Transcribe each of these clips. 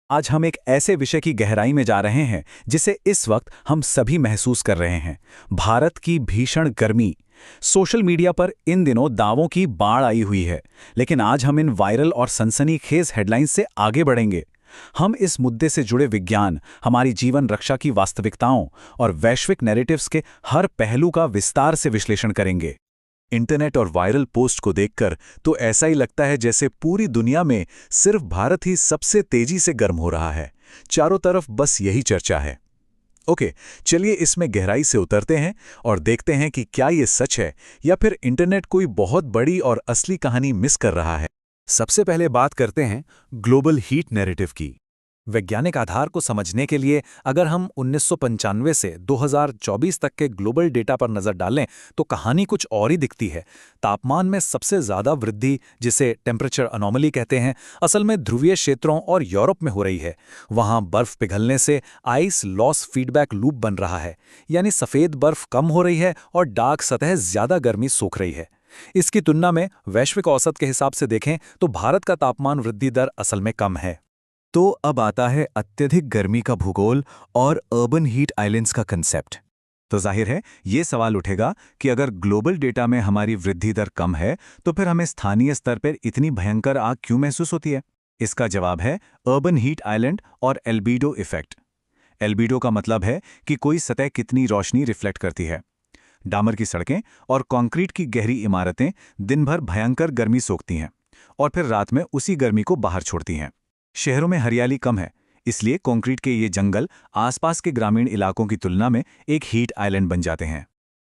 आज हम एक ऐसे विषय की गहराई में जा रहे हैं जिसे इस वक्त हम सभी महसूस कर रहे हैं। भारत की भीषण गर्मी। सोशल मीडिया पर इन दिनों दावों की बाढ़ आई हुई है, लेकिन आज हम इन वायरल और सनसनीखेज हेडलाइंस से आगे बढ़ेंगे। हम इस मुद्दे से जुड़े विज्ञान, हमारी जीवन रक्षा की वास्तविकताओं और वैश्विक नैरेटिव्स के हर पहलू का विस्तार से विश्लेषण करेंगे। इंटरनेट और वायरल पोस्ट को देखकर तो ऐसा ही लगता है जैसे पूरी दुनिया में सिर्फ भारत ही सबसे तेजी से गर्म हो रहा है। चारों तरफ बस यही चर्चा है। ओके, चलिए इसमें गहराई से उतरते हैं और देखते हैं कि क्या ये सच है या फिर इंटरनेट कोई बहुत बड़ी और असली कहानी मिस कर रहा है। सबसे पहले बात करते हैं ग्लोबल हीट नैरेटिव की। वैज्ञानिक आधार को समझने के लिए अगर हम 1995 से 2024 तक के ग्लोबल डेटा पर नजर डालें तो कहानी कुछ और ही दिखती है। तापमान में सबसे ज्यादा वृद्धि, जिसे टेम्परेचर अनोमली कहते हैं, असल में ध्रुवीय क्षेत्रों और यूरोप में हो रही है। वहां बर्फ पिघलने से आइस लॉस फीडबैक लूप बन रहा है, यानी सफेद बर्फ कम हो रही है और डार्क सतह ज्यादा गर्मी सोख रही है। इसकी तुलना में वैश्विक औसत के हिसाब से देखें तो भारत का तापमान वृद्धि दर असल में कम है। तो अब आता है अत्यधिक गर्मी का भूगोल और अर्बन हीट आइलैंड्स का कंसेप्ट। तो जाहिर है ये सवाल उठेगा कि अगर ग्लोबल डेटा में हमारी वृद्धि दर कम है तो फिर हमें स्थानीय स्तर पर इतनी भयंकर आग क्यों महसूस होती है। इसका जवाब है अर्बन हीट आइलैंड और एल्बीडो इफेक्ट। एल्बीडो का मतलब है कि कोई सतह कितनी रोशनी रिफ्लेक्ट करती है। डामर की सड़कें और कंक्रीट की गहरी इमारतें दिन भर भयंकर गर्मी सोखती हैं और फिर रात में उसी गर्मी को बाहर छोड़ती हैं। शहरों में हरियाली कम है, इसलिए कंक्रीट के ये जंगल आसपास के ग्रामीण इलाकों की तुलना में एक हीट आइलैंड बन जाते हैं।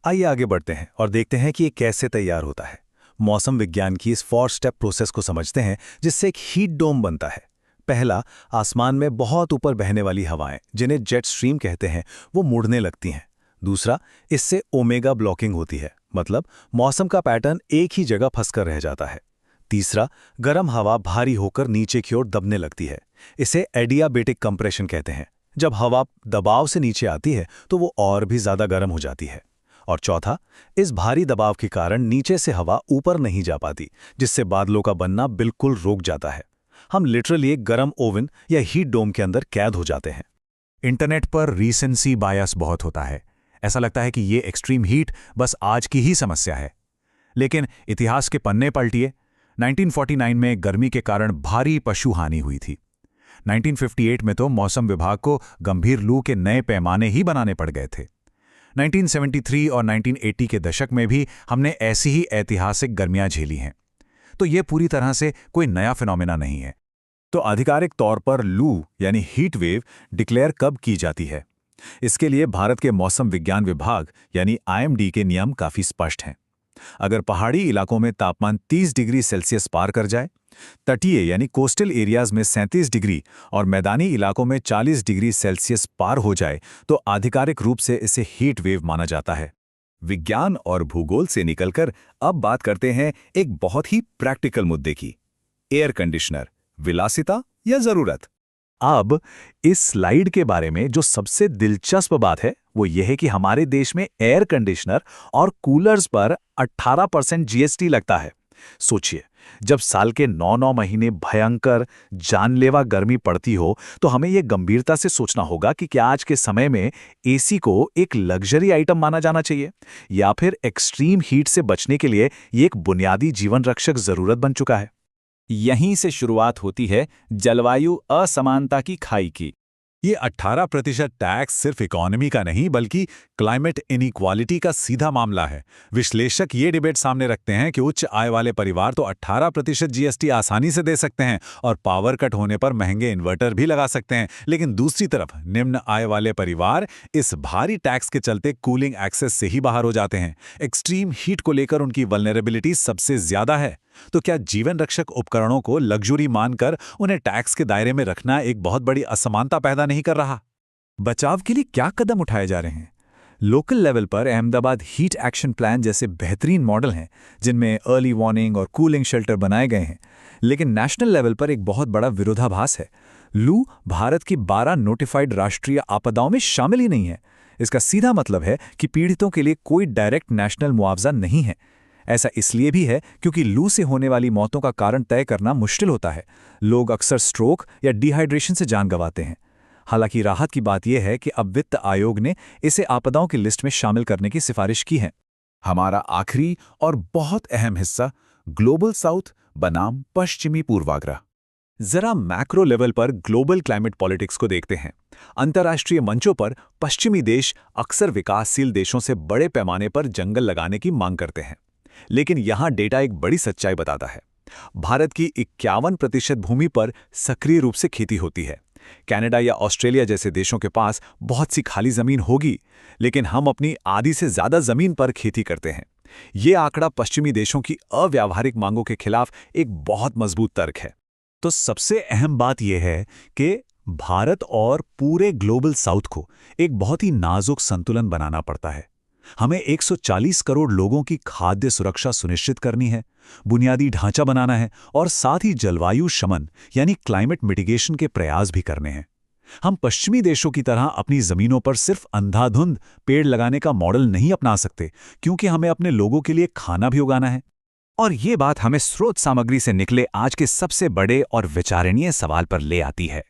आइए आगे बढ़ते हैं और देखते हैं कि ये कैसे तैयार होता है। मौसम विज्ञान की इस 4 स्टेप प्रोसेस को समझते हैं जिससे एक हीट डोम बनता है। पहला, आसमान में बहुत ऊपर बहने वाली हवाएं, जिन्हें जेट स्ट्रीम कहते हैं, वो मुड़ने लगती हैं। दूसरा, इससे ओमेगा ब्लॉकिंग होती है, मतलब मौसम का पैटर्न एक ही जगह फंसकर रह जाता है। तीसरा, गर्म हवा भारी होकर नीचे की ओर दबने लगती है। इसे एडियाबेटिक कंप्रेशन कहते हैं। जब हवा दबाव से नीचे आती है तो वो और भी ज्यादा गर्म हो जाती है। और चौथा, इस भारी दबाव के कारण नीचे से हवा ऊपर नहीं जा पाती, जिससे बादलों का बनना बिल्कुल रुक जाता है। हम लिटरली एक गर्म ओवन या हीट डोम के अंदर कैद हो जाते हैं। इंटरनेट पर रीसेंसी बायस बहुत होता है। ऐसा लगता है कि ये एक्सट्रीम हीट बस आज की ही समस्या है, लेकिन इतिहास के पन्ने पलटिए। 1949 में गर्मी के कारण भारी पशु हानि हुई थी। 1958 में तो मौसम विभाग को गंभीर लू के नए पैमाने ही बनाने पड़ गए थे। 1973 और 1980 के दशक में भी हमने ऐसी ही ऐतिहासिक गर्मियां झेली हैं। तो ये पूरी तरह से कोई नया फिनोमेना नहीं है। तो आधिकारिक तौर पर लू यानी हीट वेव डिक्लेयर कब की जाती है? इसके लिए भारत के मौसम विज्ञान विभाग यानी IMD के नियम काफी स्पष्ट हैं। अगर पहाड़ी इलाकों में तापमान 30 डिग्री सेल्सियस पार कर जाए, तटीय यानी कोस्टल एरियाज में 37 डिग्री और मैदानी इलाकों में 40 डिग्री सेल्सियस पार हो जाए, तो आधिकारिक रूप से इसे हीट वेव माना जाता है। विज्ञान और भूगोल से निकलकर अब बात करते हैं एक बहुत ही प्रैक्टिकल मुद्दे की, एयर कंडीशनर, विलासिता या जरूरत। अब इस स्लाइड के बारे में जो सबसे दिलचस्प बात है वो यह है कि हमारे देश में एयर कंडीशनर और कूलर्स पर 18% GST लगता है। सोचिए, जब साल के 9 महीने भयंकर जानलेवा गर्मी पड़ती हो तो हमें यह गंभीरता से सोचना होगा कि क्या आज के समय में AC को एक लग्जरी आइटम माना जाना चाहिए या फिर एक्सट्रीम हीट से बचने के लिए ये एक बुनियादी जीवन रक्षक जरूरत बन चुका है। यहीं से शुरुआत होती है जलवायु असमानता की खाई की। ये 18% टैक्स सिर्फ इकोनॉमी का नहीं बल्कि क्लाइमेट इनइक्वालिटी का सीधा मामला है। विश्लेषक ये डिबेट सामने रखते हैं कि उच्च आय वाले परिवार तो 18% GST आसानी से दे सकते हैं और पावर कट होने पर महंगे इन्वर्टर भी लगा सकते हैं, लेकिन दूसरी तरफ निम्न आय वाले परिवार इस भारी टैक्स के चलते कूलिंग एक्सेस से ही बाहर हो जाते हैं। एक्सट्रीम हीट को लेकर उनकी वल्नरेबिलिटी सबसे ज्यादा है। तो क्या जीवन रक्षक उपकरणों को लग्जरी मानकर उन्हें टैक्स के दायरे में रखना एक बहुत बड़ी असमानता पैदा नहीं कर रहा? बचाव के लिए क्या कदम उठाए जा रहे हैं? लोकल लेवल पर अहमदाबाद हीट एक्शन प्लान जैसे बेहतरीन मॉडल हैं जिनमें अर्ली वार्निंग और कूलिंग शेल्टर बनाए गए हैं, लेकिन नेशनल लेवल पर एक बहुत बड़ा विरोधाभास है। लू भारत की 12 नोटिफाइड राष्ट्रीय आपदाओं में शामिल ही नहीं है। इसका सीधा मतलब है कि पीड़ितों के लिए कोई डायरेक्ट नेशनल मुआवजा नहीं है। ऐसा इसलिए भी है क्योंकि लू से होने वाली मौतों का कारण तय करना मुश्किल होता है। लोग अक्सर स्ट्रोक या डिहाइड्रेशन से जान गंवाते हैं। हालांकि राहत की बात यह है कि अब वित्त आयोग ने इसे आपदाओं की लिस्ट में शामिल करने की सिफारिश की है। हमारा आखिरी और बहुत अहम हिस्सा, ग्लोबल साउथ बनाम पश्चिमी पूर्वाग्रह। जरा मैक्रो लेवल पर ग्लोबल क्लाइमेट पॉलिटिक्स को देखते हैं। अंतर्राष्ट्रीय मंचों पर पश्चिमी देश अक्सर विकासशील देशों से बड़े पैमाने पर जंगल लगाने की मांग करते हैं। लेकिन यहां डेटा एक बड़ी सच्चाई बताता है। भारत की 51% भूमि पर सक्रिय रूप से खेती होती है। कनाडा या ऑस्ट्रेलिया जैसे देशों के पास बहुत सी खाली जमीन होगी, लेकिन हम अपनी आधी से ज्यादा जमीन पर खेती करते हैं। ये आंकड़ा पश्चिमी देशों की अव्यावहारिक मांगों के खिलाफ एक बहुत मजबूत तर्क है। तो सबसे अहम बात यह है कि भारत और पूरे ग्लोबल साउथ को एक बहुत ही नाजुक संतुलन बनाना पड़ता है। हमें 140 करोड़ लोगों की खाद्य सुरक्षा सुनिश्चित करनी है, बुनियादी ढांचा बनाना है और साथ ही जलवायु शमन यानी क्लाइमेट मिटिगेशन के प्रयास भी करने हैं। हम पश्चिमी देशों की तरह अपनी जमीनों पर सिर्फ अंधाधुंध पेड़ लगाने का मॉडल नहीं अपना सकते, क्योंकि हमें अपने लोगों के लिए खाना भी उगाना है। और ये बात हमें स्रोत सामग्री से निकले आज के सबसे बड़े और विचारणीय सवाल पर ले आती है।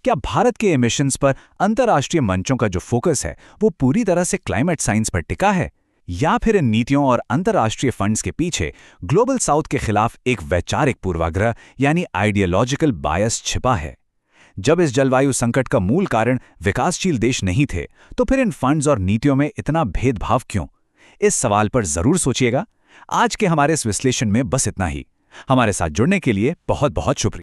क्या भारत के एमिशंस पर अंतर्राष्ट्रीय मंचों का जो फोकस है वो पूरी तरह से क्लाइमेट साइंस पर टिका है, या फिर इन नीतियों और अंतर्राष्ट्रीय फंड्स के पीछे ग्लोबल साउथ के खिलाफ एक वैचारिक पूर्वाग्रह यानी आइडियोलॉजिकल बायस छिपा है? जब इस जलवायु संकट का मूल कारण विकासशील देश नहीं थे, तो फिर इन फंड्स और नीतियों में इतना भेदभाव क्यों? इस सवाल पर जरूर सोचिएगा। आज के हमारे इस विश्लेषण में बस इतना ही। हमारे साथ जुड़ने के लिए बहुत बहुत शुक्रिया।